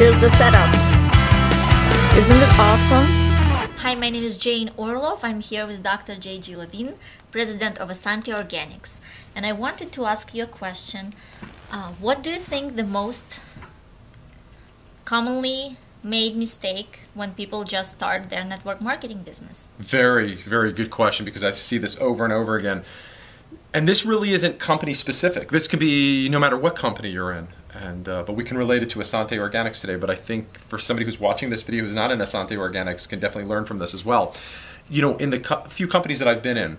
Here's the setup. Isn't it awesome? Hi, my name is Jane Orlov. I'm here with Dr. J.G. Levine, president of Asante Organics. And I wanted to ask you a question. What do you think the most commonly made mistake when people just start their network marketing business? Very, very good question, because I see this over and over again. And this really isn't company specific. This could be no matter what company you're in. But we can relate it to Asante Organics today. But I think for somebody who's watching this video who's not in Asante Organics can definitely learn from this as well. You know, in the few companies that I've been in,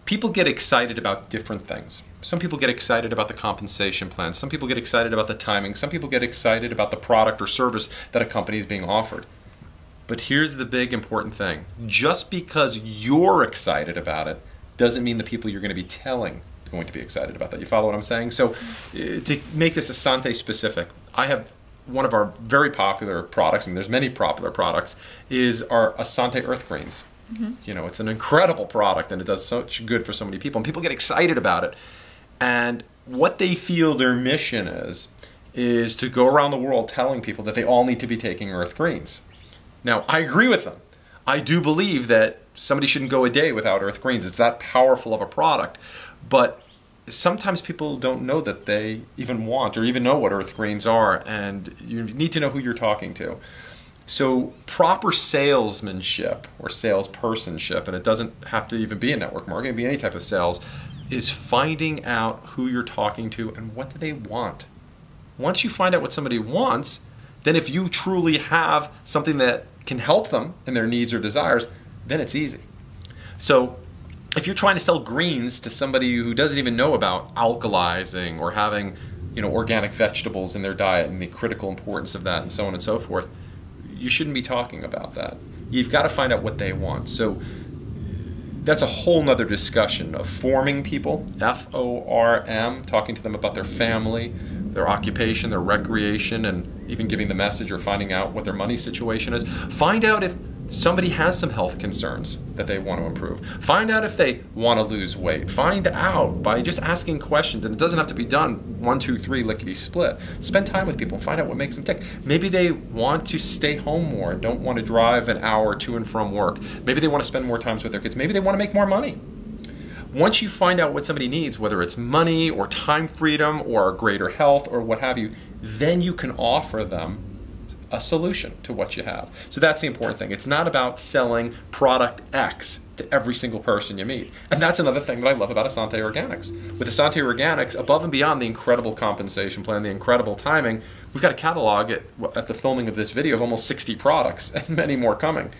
people get excited about different things. Some people get excited about the compensation plan. Some people get excited about the timing. Some people get excited about the product or service that a company is being offered. But here's the big important thing. Just because you're excited about it doesn't mean the people you're going to be telling are going to be excited about that. You follow what I'm saying? So to make this Asante specific, I have one of our very popular products, and there's many popular products, is our Asante Earth Greens. Mm-hmm. You know, it's an incredible product, and it does such good for so many people, and people get excited about it. And what they feel their mission is to go around the world telling people that they all need to be taking Earth Greens. Now, I agree with them. I do believe that somebody shouldn't go a day without Earth Greens. It's that powerful of a product. But sometimes people don't know that they even want or even know what Earth Greens are, and you need to know who you're talking to. So proper salesmanship or salespersonship, and it doesn't have to even be in network marketing, it can be any type of sales, is finding out who you're talking to and what do they want. Once you find out what somebody wants, then if you truly have something that can help them in their needs or desires, then it's easy. So if you're trying to sell greens to somebody who doesn't even know about alkalizing or having, you know, organic vegetables in their diet and the critical importance of that and so on and so forth, you shouldn't be talking about that. You've got to find out what they want. So that's a whole nother discussion of forming people, F-O-R-M, talking to them about their family, their occupation, their recreation, and even giving the message or finding out what their money situation is. Find out if somebody has some health concerns that they want to improve. Find out if they want to lose weight. Find out by just asking questions, and it doesn't have to be done 1, 2, 3 lickety-split. Spend time with people and find out what makes them tick. Maybe they want to stay home more and don't want to drive an hour to and from work. Maybe they want to spend more time with their kids. Maybe they want to make more money. Once you find out what somebody needs, whether it's money or time freedom or greater health or what have you, then you can offer them a solution to what you have. So that's the important thing. It's not about selling product X to every single person you meet. And that's another thing that I love about Asante Organics. With Asante Organics, above and beyond the incredible compensation plan, the incredible timing, we've got a catalog at the filming of this video of almost 60 products and many more coming.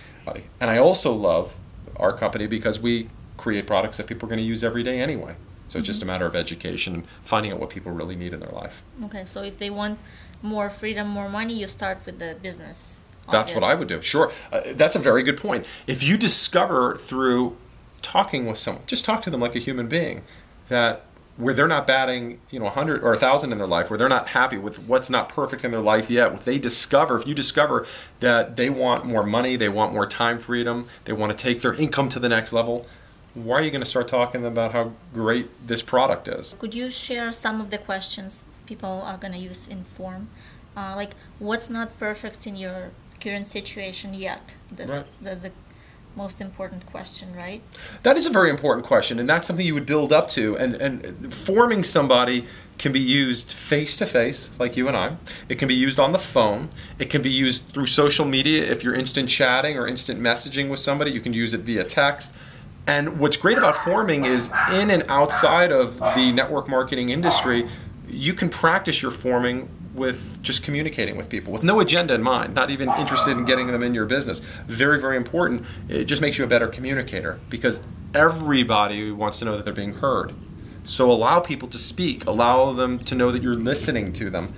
And I also love our company because we create products that people are going to use every day anyway. So it's just a matter of education and finding out what people really need in their life. Okay, so if they want more freedom, more money, you start with the business. That's what I would do. Sure. That's a very good point. If you discover through talking with someone, just talk to them like a human being, that where they're not batting, 100 or 1,000 in their life, where they're not happy with what's not perfect in their life yet, if you discover that they want more money, they want more time freedom, they want to take their income to the next level, why are you going to start talking about how great this product is? Could you share some of the questions people are going to use in form? Like, what's not perfect in your current situation yet? Right. The most important question, right? That is a very important question, and that's something you would build up to. And forming somebody can be used face-to-face, like you and I. It can be used on the phone. It can be used through social media. If you're instant chatting or instant messaging with somebody, you can use it via text. And what's great about forming is in and outside of the network marketing industry, you can practice your forming with just communicating with people with no agenda in mind, not even interested in getting them in your business. Very, very important. It just makes you a better communicator because everybody wants to know that they're being heard. So allow people to speak. Allow them to know that you're listening to them.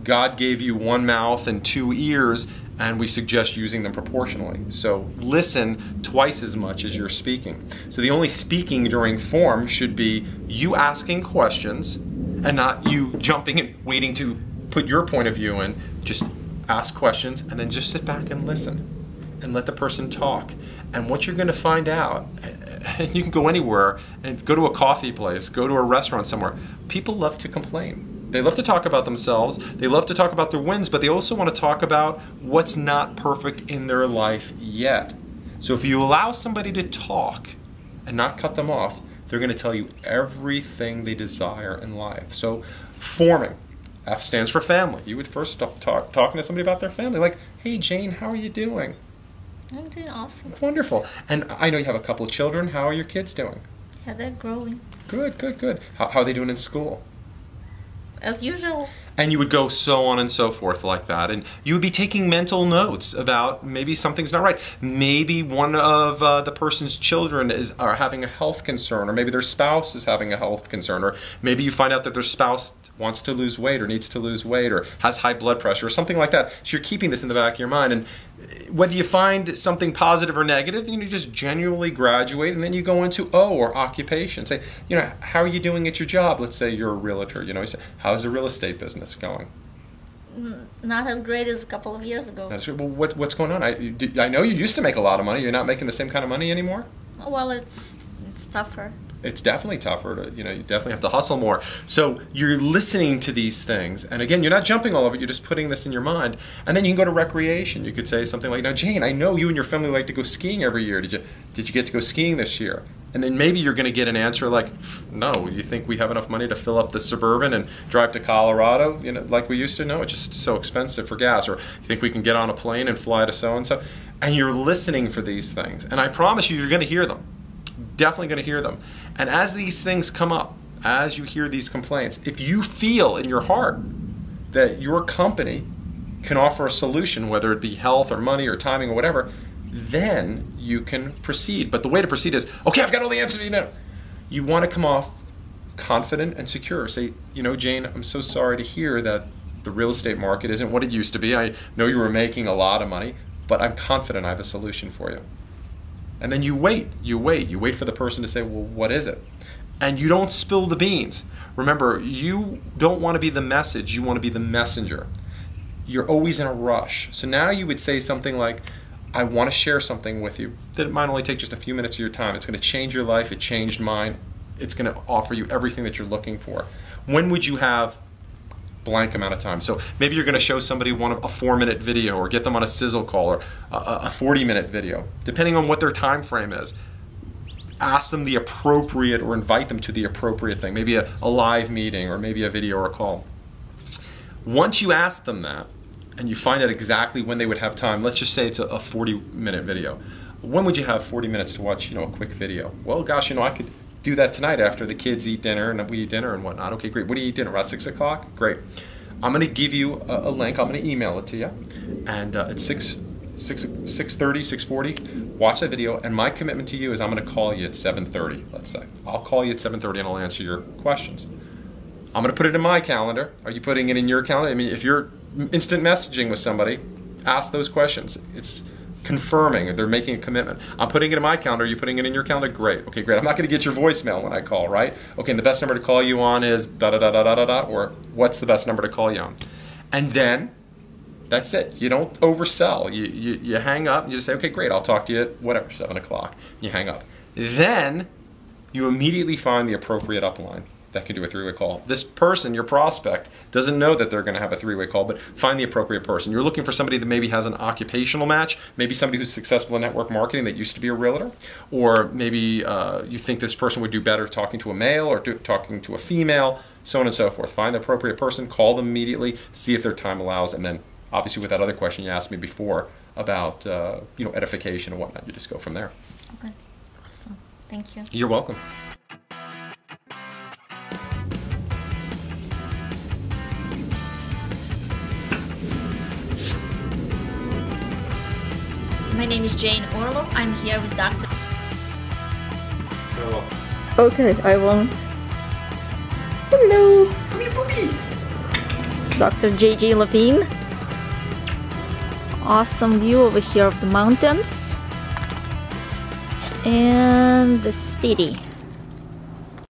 God gave you one mouth and 2 ears, and we suggest using them proportionally. So listen twice as much as you're speaking. So the only speaking during form should be you asking questions and not you jumping and waiting to put your point of view in. Just ask questions and then just sit back and listen and let the person talk. And what you're going to find out, you can go anywhere and go to a coffee place, go to a restaurant somewhere, people love to complain. They love to talk about themselves. They love to talk about their wins, but they also want to talk about what's not perfect in their life yet. So if you allow somebody to talk and not cut them off, they're going to tell you everything they desire in life. So forming. F stands for family. You would first start talking to somebody about their family. Like, hey, Jane, how are you doing? I'm doing awesome. Wonderful. And I know you have a couple of children. How are your kids doing? Yeah, they're growing. Good, good, good. How are they doing in school? As usual. And you would go so on and so forth like that. And you would be taking mental notes about maybe something's not right. Maybe one of the person's children are having a health concern, or maybe their spouse is having a health concern, or maybe you find out that their spouse wants to lose weight or needs to lose weight or has high blood pressure or something like that. So you're keeping this in the back of your mind. And whether you find something positive or negative, you just genuinely graduate, and then you go into O, or occupation. Say, how are you doing at your job? Let's say you're a realtor. You say, how's the real estate business going? Not as great as a couple of years ago. Well, what's going on? I know you used to make a lot of money. You're not making the same kind of money anymore? Well, it's tougher. It's definitely tougher. You definitely have to hustle more. So you're listening to these things. And again, you're not jumping all over it. You're just putting this in your mind. And then you can go to recreation. You could say something like, now, Jane, I know you and your family like to go skiing every year. Did you get to go skiing this year? And then maybe you're going to get an answer like, no, you think we have enough money to fill up the Suburban and drive to Colorado, like we used to? No, it's just so expensive for gas. Or you think we can get on a plane and fly to so-and-so? And you're listening for these things. And I promise you're going to hear them. Definitely going to hear them. And as these things come up, as you hear these complaints, if you feel in your heart that your company can offer a solution, whether it be health or money or timing or whatever, then you can proceed. But the way to proceed is, okay, I've got all the answers. You want to come off confident and secure. Say, Jane, I'm so sorry to hear that the real estate market isn't what it used to be. I know you were making a lot of money, but I'm confident I have a solution for you. And then you wait for the person to say, well, what is it? And you don't spill the beans. Remember, you don't want to be the message, you want to be the messenger. You're always in a rush. So now you would say something like, I want to share something with you that might only take just a few minutes of your time. It's going to change your life. It changed mine. It's going to offer you everything that you're looking for. When would you have blank amount of time? So maybe you're going to show somebody a 4-minute video, or get them on a sizzle call, or a 40-minute video, depending on what their time frame is. Ask them the appropriate, or invite them to the appropriate thing, maybe a live meeting, or maybe a video or a call. Once you ask them that, and you find out exactly when they would have time, let's just say it's a 40-minute video. When would you have 40 minutes to watch, a quick video? Well, gosh, I could do that tonight after the kids eat dinner and we eat dinner and whatnot. Okay, great. What do you eat dinner? Around 6 o'clock? Great. I'm going to give you a link. I'm going to email it to you. And at 6:30, 6:40, watch that video. And my commitment to you is I'm going to call you at 7:30, let's say. I'll call you at 7:30 and I'll answer your questions. I'm going to put it in my calendar. Are you putting it in your calendar? I mean, if you're instant messaging with somebody, ask those questions. It's confirming, they're making a commitment. I'm putting it in my calendar. Are you putting it in your calendar? Great. Okay, great. I'm not going to get your voicemail when I call, right? Okay, and the best number to call you on is da-da-da-da-da-da, or what's the best number to call you on? And then, that's it. You don't oversell. You hang up and you just say, okay, great, I'll talk to you at whatever, 7 o'clock. You hang up. Then, you immediately find the appropriate upline that can do a three-way call. This person, your prospect, doesn't know that they're going to have a three-way call, but find the appropriate person. You're looking for somebody that maybe has an occupational match, maybe somebody who's successful in network marketing that used to be a realtor, or maybe you think this person would do better talking to a male or talking to a female, so on and so forth. Find the appropriate person, call them immediately, see if their time allows, and then obviously with that other question you asked me before about edification and whatnot, you just go from there. Okay, awesome. Thank you. You're welcome. My name is Jane Orlov. I'm here with Dr. Hello. Okay, I won't. Hello. Come here, puppy. Dr. J.J. Levine. Awesome view over here of the mountains and the city.